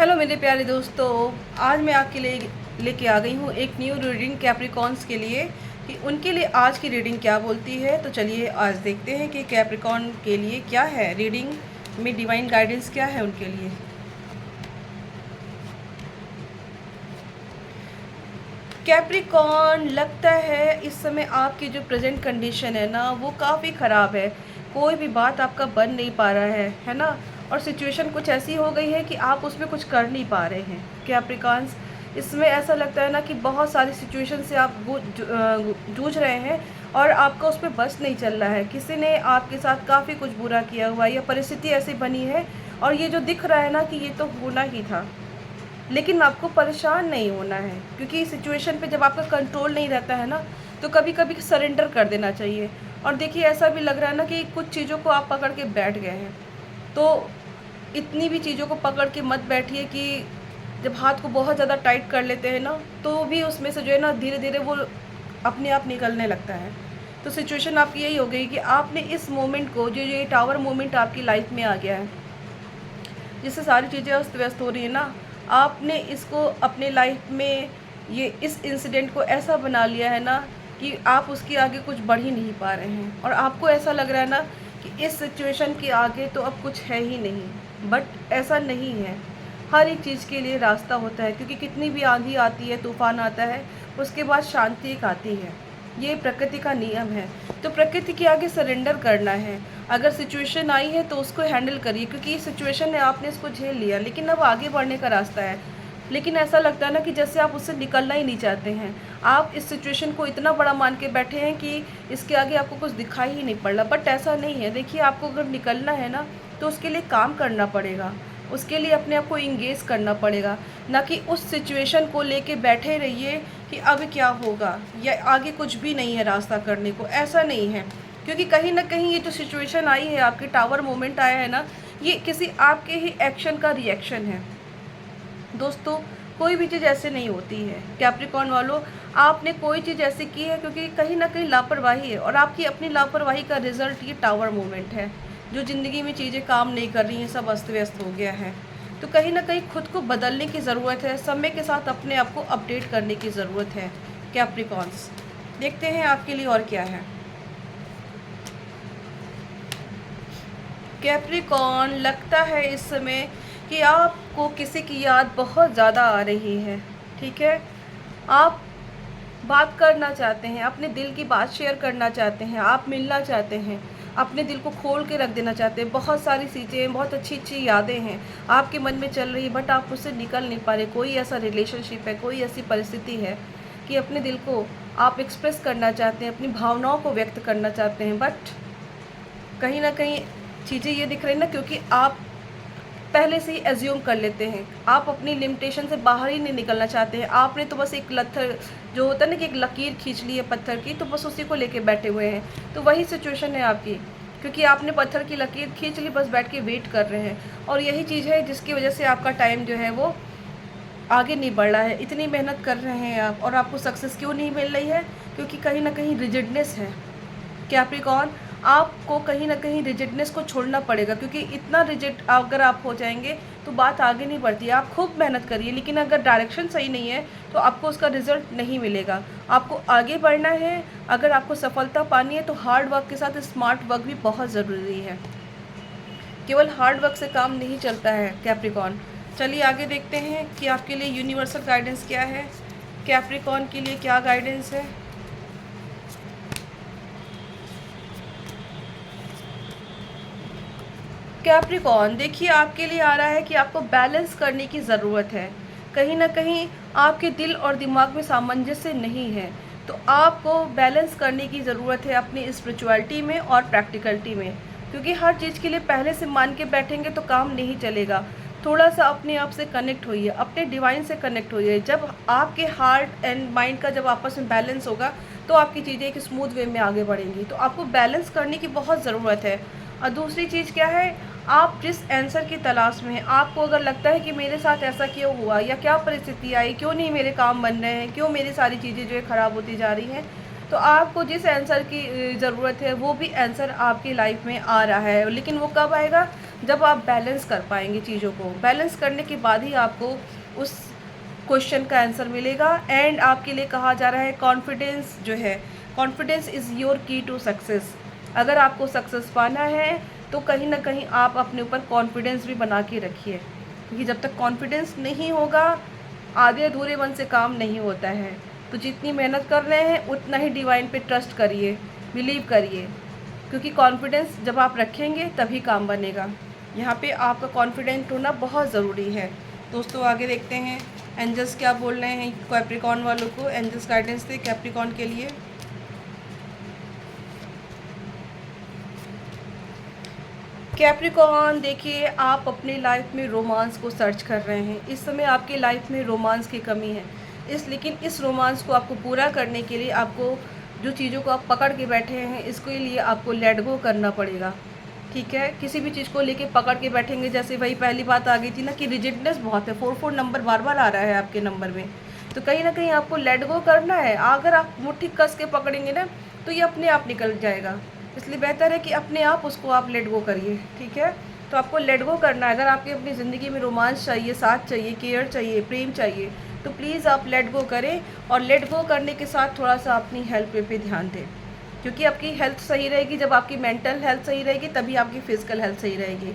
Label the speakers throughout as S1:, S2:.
S1: Hello मेरे प्यारे दोस्तों, आज मैं आपके लिए लेके आ गई हूँ एक न्यू रीडिंग कैप्रिकॉन्स के लिए कि उनके लिए आज की रीडिंग क्या बोलती है। तो चलिए आज देखते हैं कि कैप्रिकॉन के लिए क्या है, रीडिंग में डिवाइन गाइडेंस क्या है उनके लिए। कैप्रिकॉन, लगता है इस समय आपकी जो प्रेजेंट कंडीशन है ना वो काफ़ी ख़राब है। कोई भी बात आपका बन नहीं पा रहा है ना। और सिचुएशन कुछ ऐसी हो गई है कि आप उसमें कुछ कर नहीं पा रहे हैं कैप्रिकॉन्स। इसमें ऐसा लगता है ना कि बहुत सारी सिचुएशन से आप जूझ रहे हैं और आपका उस पर बस नहीं चल रहा है। किसी ने आपके साथ काफ़ी कुछ बुरा किया हुआ है या परिस्थिति ऐसी बनी है और ये जो दिख रहा है ना कि ये तो होना ही था, लेकिन आपको परेशान नहीं होना है क्योंकि इस सिचुएशन पे जब आपका कंट्रोल नहीं रहता है ना तो कभी कभी सरेंडर कर देना चाहिए। और देखिए ऐसा भी लग रहा है ना कि कुछ चीज़ों को आप पकड़ के बैठ गए हैं, तो इतनी भी चीज़ों को पकड़ के मत बैठिए कि जब हाथ को बहुत ज़्यादा टाइट कर लेते हैं ना तो भी उसमें से जो है ना धीरे धीरे वो अपने आप निकलने लगता है। तो सिचुएशन आपकी यही हो गई कि आपने इस मोमेंट को, जो ये टावर मोमेंट आपकी लाइफ में आ गया है जिससे सारी चीज़ें अस्त व्यस्त हो रही है ना, आपने इसको अपने लाइफ में ये इस इंसिडेंट को ऐसा बना लिया है ना कि आप उसके आगे कुछ बढ़ ही नहीं पा रहे हैं और आपको ऐसा लग रहा है ना कि इस सिचुएशन के आगे तो अब कुछ है ही नहीं। बट ऐसा नहीं है, हर एक चीज़ के लिए रास्ता होता है क्योंकि कितनी भी आंधी आती है, तूफान आता है, उसके बाद शांति एक आती है। ये प्रकृति का नियम है। तो प्रकृति के आगे सरेंडर करना है। अगर सिचुएशन आई है तो उसको हैंडल करिए क्योंकि सिचुएशन है, आपने इसको झेल लिया, लेकिन अब आगे बढ़ने का रास्ता है। लेकिन ऐसा लगता है ना कि जैसे आप उससे निकलना ही नहीं चाहते हैं। आप इस सिचुएशन को इतना बड़ा मान के बैठे हैं कि इसके आगे आपको कुछ दिखाई ही नहीं पड़ रहा। बट ऐसा नहीं है। देखिए, आपको अगर निकलना है ना तो उसके लिए काम करना पड़ेगा, उसके लिए अपने आप को इंगेज करना पड़ेगा, ना कि उस सिचुएशन को लेके बैठे रहिए कि अब क्या होगा या आगे कुछ भी नहीं है रास्ता करने को। ऐसा नहीं है, क्योंकि कहीं ना कहीं ये जो सिचुएशन आई है, आपके टावर मोमेंट आया है ना, ये किसी आपके ही एक्शन का रिएक्शन है। दोस्तों, कोई भी चीज़ ऐसे नहीं होती है कैप्रिकॉर्न वालों। आपने कोई चीज़ ऐसी की है क्योंकि कहीं ना कहीं लापरवाही है और आपकी अपनी लापरवाही का रिजल्ट ये टावर मोमेंट है। जो ज़िंदगी में चीज़ें काम नहीं कर रही हैं, सब अस्त व्यस्त हो गया है, तो कहीं ना कहीं खुद को बदलने की ज़रूरत है। समय के साथ अपने आप को अपडेट करने की ज़रूरत है कैप्रिकॉर्न्स। देखते हैं आपके लिए और क्या है। कैप्रिकॉर्न, लगता है इस समय कि आपको किसी की याद बहुत ज़्यादा आ रही है। ठीक है, आप बात करना चाहते हैं, अपने दिल की बात शेयर करना चाहते हैं, आप मिलना चाहते हैं, अपने दिल को खोल के रख देना चाहते हैं। बहुत सारी चीज़ें, बहुत अच्छी अच्छी यादें हैं आपके मन में चल रही, बट आप उससे निकल नहीं पा रहे। कोई ऐसा रिलेशनशिप है, कोई ऐसी परिस्थिति है कि अपने दिल को आप एक्सप्रेस करना चाहते हैं, अपनी भावनाओं को व्यक्त करना चाहते हैं, बट कहीं ना कहीं चीज़ें ये दिख रही ना, क्योंकि आप पहले से ही एज्यूम कर लेते हैं, आप अपनी लिमिटेशन से बाहर ही नहीं निकलना चाहते हैं। आपने तो बस एक लत्थर, जो होता है ना कि एक लकीर खींच ली है पत्थर की, तो बस उसी को लेके बैठे हुए हैं। तो वही सिचुएशन है आपकी, क्योंकि आपने पत्थर की लकीर खींच ली, बस बैठ के वेट कर रहे हैं। और यही चीज़ है जिसकी वजह से आपका टाइम जो है वो आगे नहीं बढ़ रहा है। इतनी मेहनत कर रहे हैं आप और आपको सक्सेस क्यों नहीं मिल रही है? क्योंकि कहीं ना कहीं रिजिडनेस है कैप्रिकॉर्न। आपको कहीं ना कहीं रिजिडनेस को छोड़ना पड़ेगा, क्योंकि इतना रिजिड अगर आप हो जाएंगे तो बात आगे नहीं बढ़ती है। आप खूब मेहनत करिए, लेकिन अगर डायरेक्शन सही नहीं है तो आपको उसका रिजल्ट नहीं मिलेगा। आपको आगे बढ़ना है, अगर आपको सफलता पानी है तो हार्ड वर्क के साथ स्मार्ट वर्क भी बहुत ज़रूरी है। केवल हार्ड वर्क से काम नहीं चलता है कैप्रिकॉर्न। चलिए आगे देखते हैं कि आपके लिए यूनिवर्सल गाइडेंस क्या है, कैप्रिकॉर्न के लिए क्या गाइडेंस है। कैप्रिकॉर्न, देखिए आपके लिए आ रहा है कि आपको बैलेंस करने की ज़रूरत है। कहीं ना कहीं आपके दिल और दिमाग में सामंजस्य नहीं है, तो आपको बैलेंस करने की ज़रूरत है अपनी स्पिरिचुअलिटी में और प्रैक्टिकलिटी में, क्योंकि हर चीज़ के लिए पहले से मान के बैठेंगे तो काम नहीं चलेगा। थोड़ा सा अपने आप से कनेक्ट होइए, अपने डिवाइन से कनेक्ट होइए। जब आपके हार्ट एंड माइंड का जब आपस में बैलेंस होगा तो आपकी चीज़ें एक स्मूथ वे में आगे बढ़ेंगी। तो आपको बैलेंस करने की बहुत ज़रूरत है। और दूसरी चीज़ क्या है, आप जिस आंसर की तलाश में हैं, आपको अगर लगता है कि मेरे साथ ऐसा क्यों हुआ या क्या परिस्थिति आई, क्यों नहीं मेरे काम बन रहे हैं, क्यों मेरी सारी चीज़ें जो है ख़राब होती जा रही हैं, तो आपको जिस आंसर की ज़रूरत है वो भी आंसर आपकी लाइफ में आ रहा है। लेकिन वो कब आएगा? जब आप बैलेंस कर पाएंगे चीज़ों को, बैलेंस करने के बाद ही आपको उस क्वेश्चन का आंसर मिलेगा। एंड आपके लिए कहा जा रहा है कॉन्फिडेंस जो है, कॉन्फिडेंस इज़ योर की टू सक्सेस। अगर आपको सक्सेस पाना है तो कहीं ना कहीं आप अपने ऊपर कॉन्फिडेंस भी बना के रखिए, क्योंकि जब तक कॉन्फिडेंस नहीं होगा आधे अधूरे मन से काम नहीं होता है। तो जितनी मेहनत कर रहे हैं उतना ही डिवाइन पे ट्रस्ट करिए, बिलीव करिए, क्योंकि कॉन्फिडेंस जब आप रखेंगे तभी काम बनेगा। यहाँ पे आपका कॉन्फिडेंट होना बहुत ज़रूरी है। दोस्तों आगे देखते हैं एंजल्स क्या बोल रहे हैं कैप्रिकॉर्न वालों को। एंजल्स गाइडेंस थे कैप्रिकॉर्न के लिए। कैप्रिकॉर्न देखिए, आप अपनी लाइफ में रोमांस को सर्च कर रहे हैं। इस समय आपकी लाइफ में रोमांस की कमी है, लेकिन इस रोमांस को आपको पूरा करने के लिए आपको जो चीज़ों को आप पकड़ के बैठे हैं इसके लिए आपको लेट गो करना पड़ेगा। ठीक है, किसी भी चीज़ को लेके पकड़ के बैठेंगे, जैसे वही पहली बात आ गई थी ना कि रिजिडनेस बहुत है, 4 नंबर बार बार आ रहा है आपके नंबर में, तो कहीं ना कहीं आपको लेट गो करना है। अगर आप मुट्ठी कस के पकड़ेंगे ना तो ये अपने आप निकल जाएगा, इसलिए बेहतर है कि अपने आप उसको आप लेट गो करिए। ठीक है, तो आपको लेट गो करना है। अगर आपकी अपनी ज़िंदगी में रोमांस चाहिए, साथ चाहिए, केयर चाहिए, प्रेम चाहिए, तो प्लीज़ आप लेट गो करें। और लेट गो करने के साथ थोड़ा सा अपनी हेल्थ पे ध्यान दें, क्योंकि आपकी हेल्थ सही रहेगी जब आपकी मेंटल हेल्थ सही रहेगी तभी आपकी फ़िज़िकल हेल्थ सही रहेगी।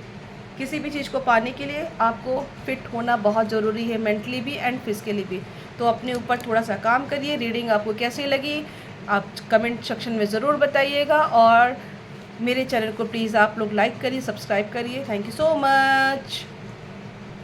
S1: किसी भी चीज़ को पाने के लिए आपको फिट होना बहुत ज़रूरी है, मेंटली भी एंड फिज़िकली भी। तो अपने ऊपर थोड़ा सा काम करिए। रीडिंग आपको कैसी लगी आप कमेंट सेक्शन में ज़रूर बताइएगा, और मेरे चैनल को प्लीज़ आप लोग लाइक करिए, सब्सक्राइब करिए। Thank you so much.